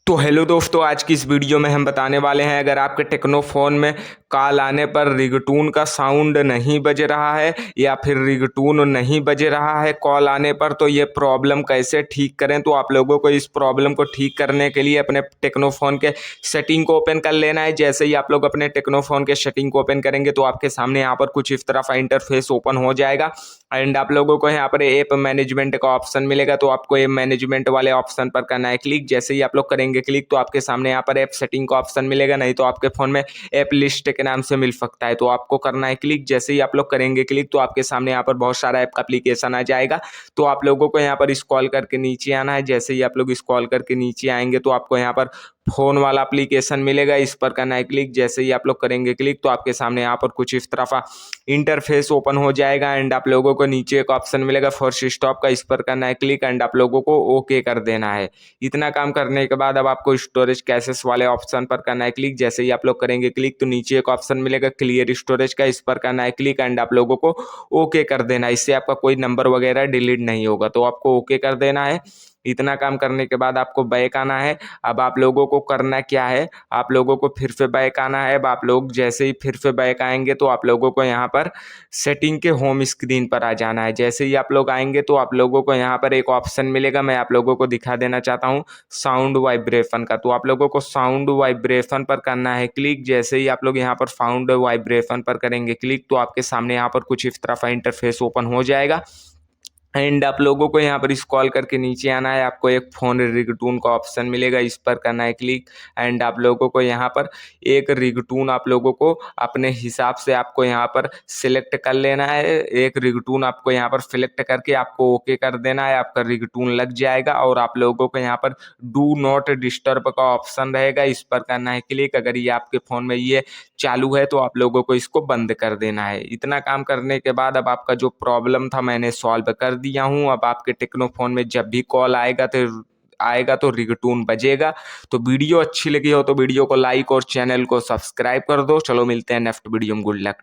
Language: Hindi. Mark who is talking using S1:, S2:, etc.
S1: तो हेलो दोस्तों, आज की इस वीडियो में हम बताने वाले हैं अगर आपके टेक्नो फ़ोन में कॉल आने पर रिंगटोन का साउंड नहीं बज रहा है या फिर रिंगटोन नहीं बज रहा है कॉल आने पर, तो ये प्रॉब्लम कैसे ठीक करें। तो आप लोगों को इस प्रॉब्लम को ठीक करने के लिए अपने टेक्नो फ़ोन के सेटिंग को ओपन कर लेना है। जैसे ही आप लोग अपने टेक्नो फ़ोन के सेटिंग को ओपन करेंगे तो आपके सामने यहाँ पर कुछ इस तरह का इंटरफेस ओपन हो जाएगा एंड आप लोगों को यहाँ पर ऐप मैनेजमेंट का ऑप्शन मिलेगा। तो आपको ऐप मैनेजमेंट वाले ऑप्शन पर करना है क्लिक। जैसे ही आप लोग करेंगे क्लिक तो आपके सामने यहाँ पर ऐप सेटिंग का ऑप्शन मिलेगा, नहीं तो आपके फ़ोन में ऐप लिस्ट के नाम से मिल सकता है। तो आपको करना है क्लिक। जैसे ही आप लोग करेंगे क्लिक तो आपके सामने यहाँ पर बहुत सारा ऐप का एप्लीकेशन आ जाएगा। तो आप लोगों को यहाँ पर स्क्रॉल करके नीचे आना है। जैसे ही आप लोग स्क्रॉल करके नीचे आएंगे तो आपको यहाँ पर फ़ोन वाला एप्लीकेशन मिलेगा, इस पर करना है क्लिक। जैसे ही आप लोग करेंगे क्लिक तो आपके सामने यहाँ पर कुछ इस तरह का इंटरफेस ओपन हो जाएगा एंड आप लोगों को नीचे एक ऑप्शन मिलेगा फॉर स्टॉप का, इस पर करना है क्लिक एंड आप लोगों को ओके कर देना है। इतना काम करने के बाद अब आपको स्टोरेज कैसेस वाले ऑप्शन पर करना है क्लिक। जैसे ही आप लोग करेंगे क्लिक तो नीचे एक ऑप्शन मिलेगा क्लियर स्टोरेज का, इस पर करना है क्लिक एंड आप लोगों को ओके कर देना है। इससे आपका कोई नंबर वगैरह डिलीट नहीं होगा, तो आपको ओके कर देना है। इतना काम करने के बाद आपको बैक आना है। अब आप लोगों को करना क्या है, आप लोगों को फिर से बैक आना है। अब आप लोग जैसे ही फिर से बैक आएंगे तो आप लोगों को यहाँ पर सेटिंग के होम स्क्रीन पर आ जाना है। जैसे ही आप लोग आएंगे तो आप लोगों को यहाँ पर एक ऑप्शन मिलेगा, मैं आप लोगों को दिखा देना चाहता हूँ साउंड वाइब्रेशन का। तो आप लोगों को साउंड वाइब्रेशन पर करना है क्लिक। जैसे ही आप लोग यहाँ पर साउंड वाइब्रेशन पर करेंगे क्लिक तो आपके सामने यहाँ पर कुछ इस तरह का इंटरफेस ओपन हो जाएगा एंड आप लोगों को यहाँ पर स्क्रॉल करके नीचे आना है। आपको एक फ़ोन रिंगटोन का ऑप्शन मिलेगा, इस पर करना है क्लिक एंड आप लोगों को यहाँ पर एक रिंगटोन आप लोगों को अपने हिसाब से आपको यहाँ पर सिलेक्ट कर लेना है। एक रिंगटोन आपको यहाँ पर सिलेक्ट करके आपको ओके कर देना है, आपका रिंगटोन लग जाएगा। और आप लोगों को यहाँ पर डू नॉट डिस्टर्ब का ऑप्शन रहेगा, इस पर करना है क्लिक। अगर ये आपके फ़ोन में ये चालू है तो आप लोगों को इसको बंद कर देना है। इतना काम करने के बाद अब आपका जो प्रॉब्लम था मैंने सॉल्व कर दिया हूँ। अब आपके टेक्नो फ़ोन में जब भी कॉल आएगा तो रिंगटोन बजेगा। तो वीडियो अच्छी लगी हो तो वीडियो को लाइक और चैनल को सब्सक्राइब कर दो। चलो मिलते हैं नेक्स्ट वीडियो में। Good luck.